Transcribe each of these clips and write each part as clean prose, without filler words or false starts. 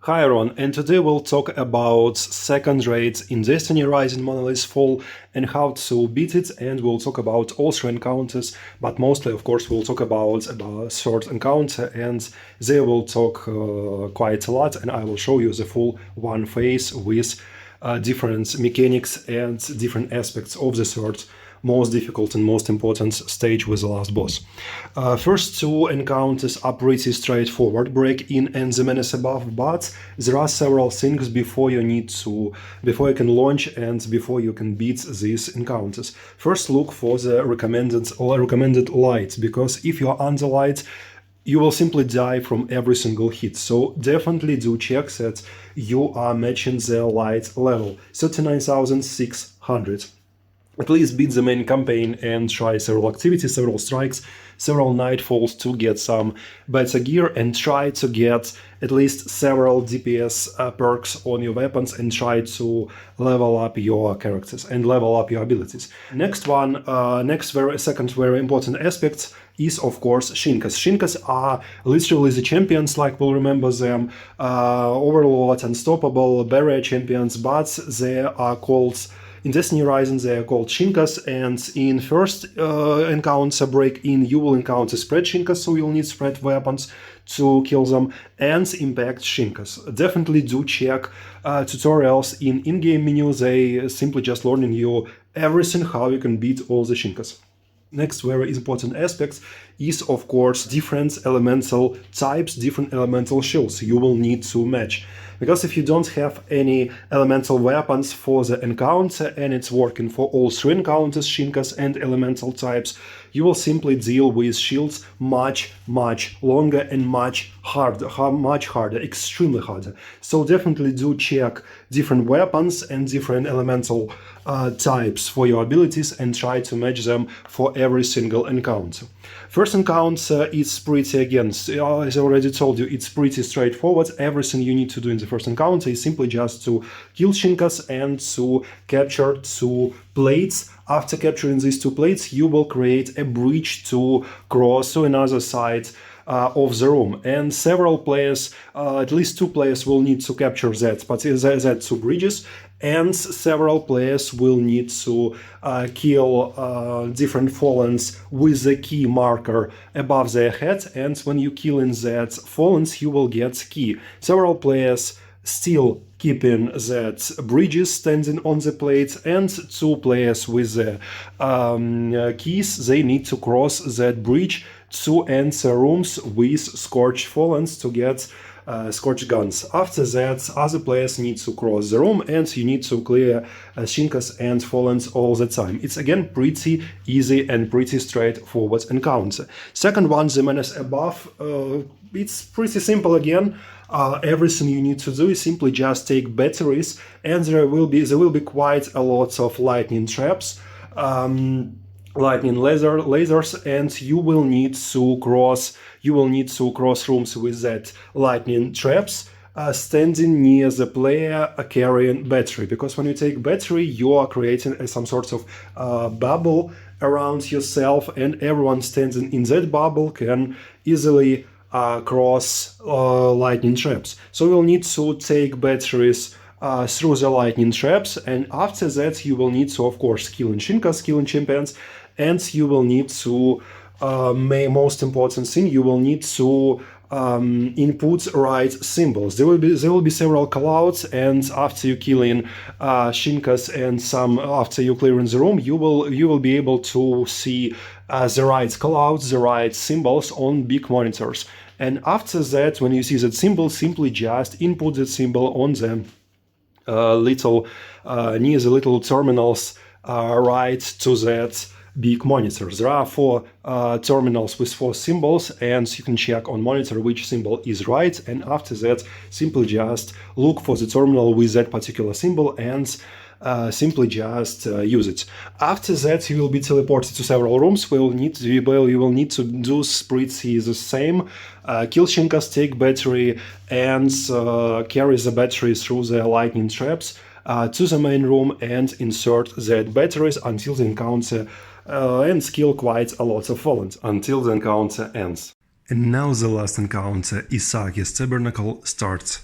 Chiron, and today we'll talk about second raid in Destiny Rising Monolith Fall and how to beat it, and we'll talk about all three encounters, but mostly of course we'll talk about third encounter, and they will talk quite a lot, and I will show you the full one phase with different mechanics and different aspects of the third most difficult and most important stage with the last boss. First two encounters are pretty straightforward, break in and the menace above, but there are several things before you can launch and before you can beat these encounters. First, look for the recommended light, because if you are under light, you will simply die from every single hit. So definitely do check that you are matching the light level, 39,600. At least beat the main campaign and try several activities, several strikes, several nightfalls to get some better gear, and try to get at least several DPS perks on your weapons and try to level up your characters and level up your abilities. Next one, second very important aspect is of course Shinkas. Shinkas are literally the champions, like we'll remember them, Overlord, Unstoppable, Barrier champions, but they are called in Destiny Rising they are called Shinkas, and in first encounter break-in you will encounter spread Shinkas, so you'll need spread weapons to kill them, and impact Shinkas. Definitely do check tutorials in-game menu, they simply just learning you everything how you can beat all the Shinkas. Next very important aspect is of course different elemental types, different elemental shields you will need to match. Because if you don't have any elemental weapons for the encounter and it's working for all three encounters, Shinkas and elemental types, you will simply deal with shields much longer and much harder, extremely harder. So definitely do check different weapons and different elemental types for your abilities and try to match them for every single encounter. First encounter is pretty, again, as I already told you, it's pretty straightforward. Everything you need to do in the first encounter is simply just to kill Shinkas and to capture two plates. After capturing these two plates, you will create a bridge to cross to another side of the room, and several players, at least two players will need to capture that two bridges, and several players will need to kill different fallens with the key marker above their head, and when you kill in that fallens you will get key. Several players still keeping that bridges standing on the plate, and two players with the keys, they need to cross that bridge to enter rooms with scorched fallens to get scorched guns. After that, other players need to cross the room and you need to clear Shinkas and fallens all the time. It's again pretty easy and pretty straightforward encounter. Second one, the menace above, it's pretty simple again. Everything you need to do is simply just take batteries, and there will be quite a lot of lightning traps, lightning lasers, and you will need to cross rooms with that lightning traps, standing near the player carrying battery, because when you take battery you are creating some sort of bubble around yourself, and everyone standing in that bubble can easily cross lightning traps. So you'll need to take batteries through the lightning traps, and after that you will need to of course killing Shinkas, killing champions, and you will need to most important thing, you will need to input right symbols. There will be several callouts, and after you killing Shinkas and after you clearing the room, you will be able to see the right callouts, the right symbols on big monitors. And after that, when you see that symbol, simply just input that symbol on the near the little terminals right to that big monitors. There are 4 terminals with 4 symbols, and you can check on monitor which symbol is right, and after that simply just look for the terminal with that particular symbol and simply just use it. After that you will be teleported to several rooms. You will need to do pretty the same. Kill Shinkas, take battery, and carry the battery through the lightning traps to the main room and insert that batteries until the encounter and kill quite a lot of fallens until the encounter ends. And now the last encounter, Isaac's Tabernacle, starts.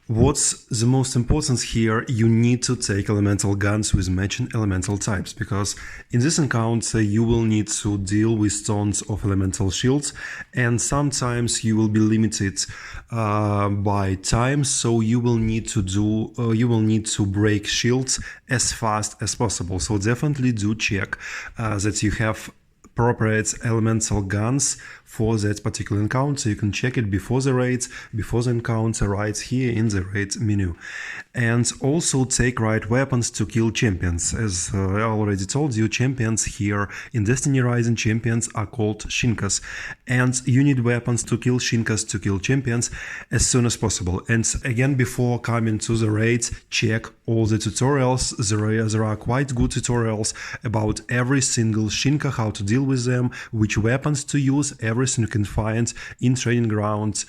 What's the most important here, you need to take elemental guns with matching elemental types, because in this encounter you will need to deal with tons of elemental shields, and sometimes you will be limited by time, so you will need to break shields as fast as possible. So definitely do check that you have appropriate elemental guns for that particular encounter. You can check it before the raid, before the encounter, right here in the raid menu. And also take right weapons to kill champions. As I already told you, champions here in Destiny Rising, champions are called Shinkas, and you need weapons to kill Shinkas, to kill champions as soon as possible. And again, before coming to the raid, check all the tutorials. There are quite good tutorials about every single Shinka, how to deal with them, which weapons to use, everything you can find in training grounds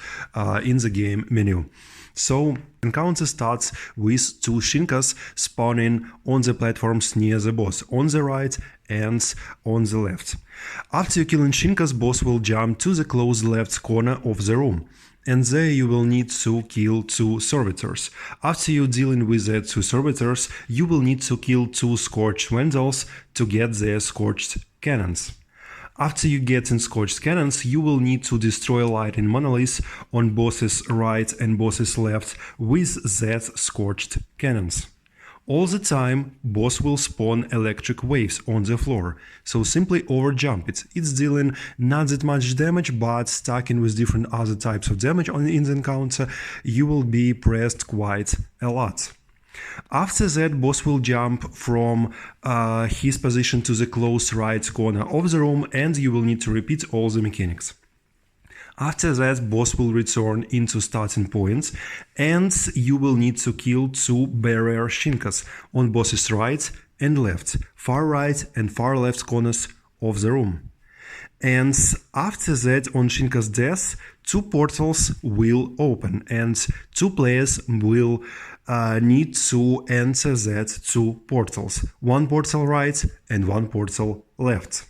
in the game menu. So encounter starts with two Shinkas spawning on the platforms near the boss, on the right and on the left. After you killing Shinkas, boss will jump to the close left corner of the room, and there you will need to kill two servitors. After you dealing with the two servitors, you will need to kill two scorched vandals to get their scorched cannons. After you get in scorched cannons, you will need to destroy lightning monoliths on boss's right and boss's left with that scorched cannons. All the time, boss will spawn electric waves on the floor, so simply overjump it. It's dealing not that much damage, but stacking with different other types of damage in the encounter, you will be pressed quite a lot. After that, boss will jump from his position to the close right corner of the room, and you will need to repeat all the mechanics. After that, boss will return into starting point, and you will need to kill two barrier Shinkas on boss's right and left, far right and far left corners of the room. And after that, on Shinka's death, two portals will open, and two players will need to enter that two portals. One portal right and one portal left.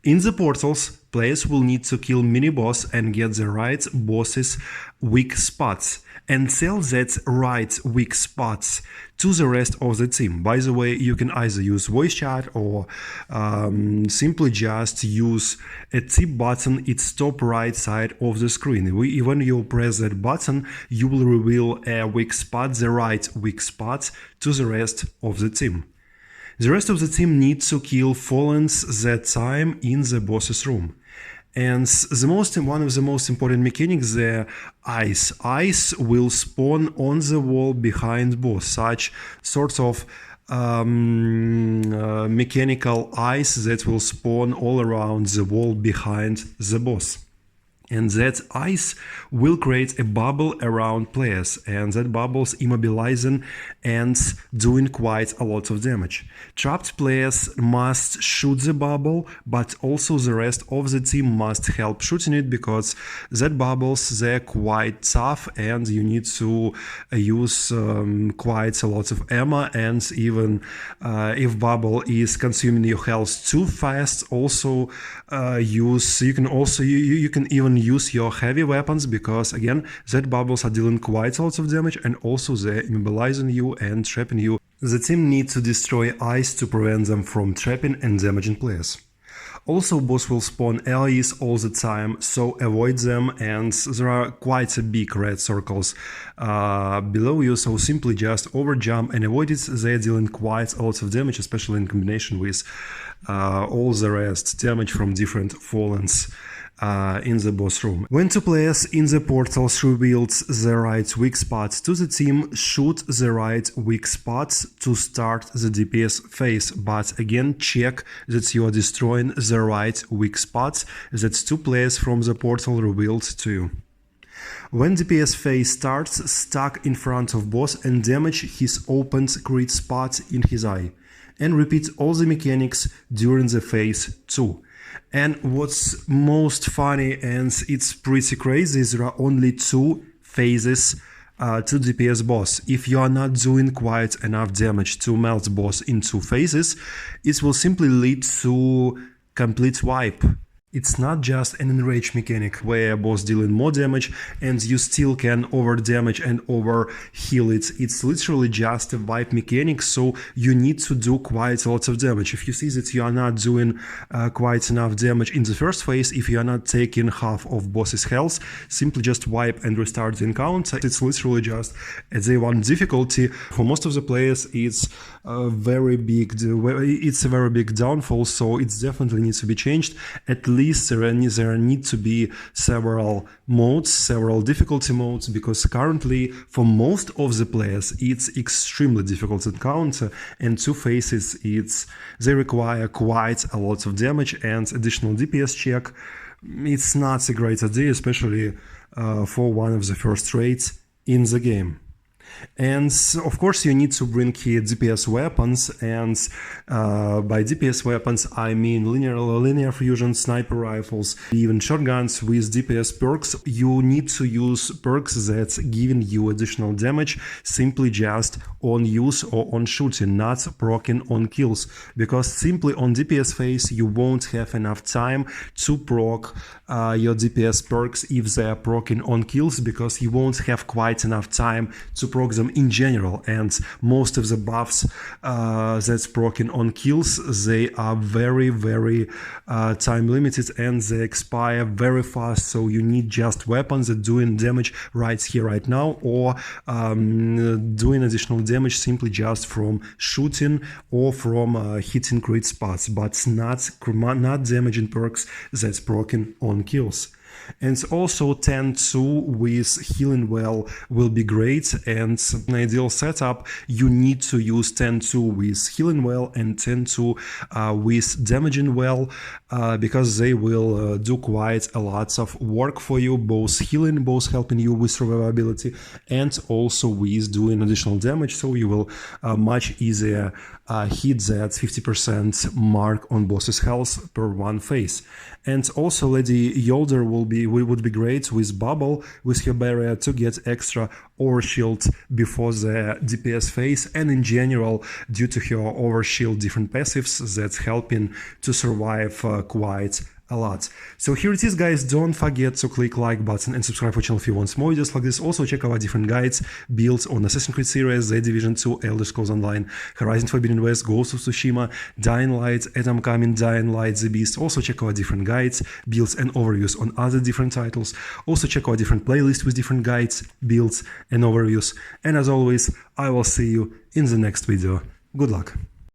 In the portals, players will need to kill mini-boss and get the right boss's weak spots, and tell that right weak spots to the rest of the team. By the way, you can either use voice chat or simply just use a tip button, it's top right side of the screen. When you press that button, you will reveal a weak spot, the right weak spot, to the rest of the team. The rest of the team needs to kill Fallens that time in the boss's room. And one of the most important mechanics, the ice. Ice will spawn on the wall behind boss, such sort of mechanical ice that will spawn all around the wall behind the boss. And that ice will create a bubble around players, and that bubble's immobilizing and doing quite a lot of damage. Trapped players must shoot the bubble, but also the rest of the team must help shooting it, because that bubbles, they're quite tough and you need to use quite a lot of ammo, and even if bubble is consuming your health too fast, also you can even use your heavy weapons, because again, that bubbles are dealing quite a lot of damage, and also they're immobilizing you and trapping you. The team needs to destroy ice to prevent them from trapping and damaging players. Also, boss will spawn allies all the time, so avoid them, and there are quite a big red circles below you, so simply just overjump and avoid it. They're dealing quite a lot of damage, especially in combination with all the rest damage from different Fallens in the boss room. When two players in the portals revealed the right weak spots to the team, shoot the right weak spots to start the DPS phase, but again check that you are destroying the right weak spots that two players from the portal revealed to you. When DPS phase starts, stack in front of boss and damage his opened crit spot in his eye, and repeat all the mechanics during the phase too. And what's most funny, and it's pretty crazy, there are only two phases to DPS boss. If you are not doing quite enough damage to melt boss in two phases, it will simply lead to complete wipe. It's not just an enrage mechanic where boss dealing more damage and you still can over damage and over heal it. It's literally just a wipe mechanic, so you need to do quite a lot of damage. If you see that you are not doing quite enough damage in the first phase, if you are not taking half of boss's health, simply just wipe and restart the encounter. It's literally just a day one difficulty. For most of the players, it's a very big downfall, so it definitely needs to be changed. At least there need to be several modes, several difficulty modes, because currently for most of the players it's extremely difficult to encounter, and 2 phases they require quite a lot of damage and additional DPS check. It's not a great idea, especially for one of the first raids in the game. And of course you need to bring here DPS weapons, and by DPS weapons I mean linear fusion, sniper rifles, even shotguns with DPS perks. You need to use perks that's giving you additional damage simply just on use or on shooting, not proccing on kills, because simply on DPS phase you won't have enough time to proc your DPS perks if they are proccing on kills, because you won't have quite enough time to proc them in general. And most of the buffs that's proccing on kills, they are very time limited and they expire very fast, so you need just weapons that doing damage right here right now, or doing additional damage simply just from shooting or from hitting crit spots, but not damaging perks that's proccing on kills. And also 10-2 with healing well will be great, and in ideal setup you need to use 10-2 with healing well and 10-2 with damaging well, because they will do quite a lot of work for you, both healing, both helping you with survivability, and also with doing additional damage, so you will much easier hit that 50% mark on boss's health per one phase. And also Lady Yolder would be great with Bubble, with her barrier, to get extra overshield before the DPS phase, and in general due to her overshield different passives that's helping to survive quite a lot. So here it is, guys. Don't forget to click like button and subscribe for channel if you want more videos like this. Also check our different guides, builds on Assassin's Creed series, The Division 2, Elder Scrolls Online, Horizon Forbidden West, Ghost of Tsushima, Dying Light, Atom Coming, Dying Light, The Beast. Also check our different guides, builds and overviews on other different titles. Also check our different playlists with different guides, builds and overviews. And as always, I will see you in the next video. Good luck.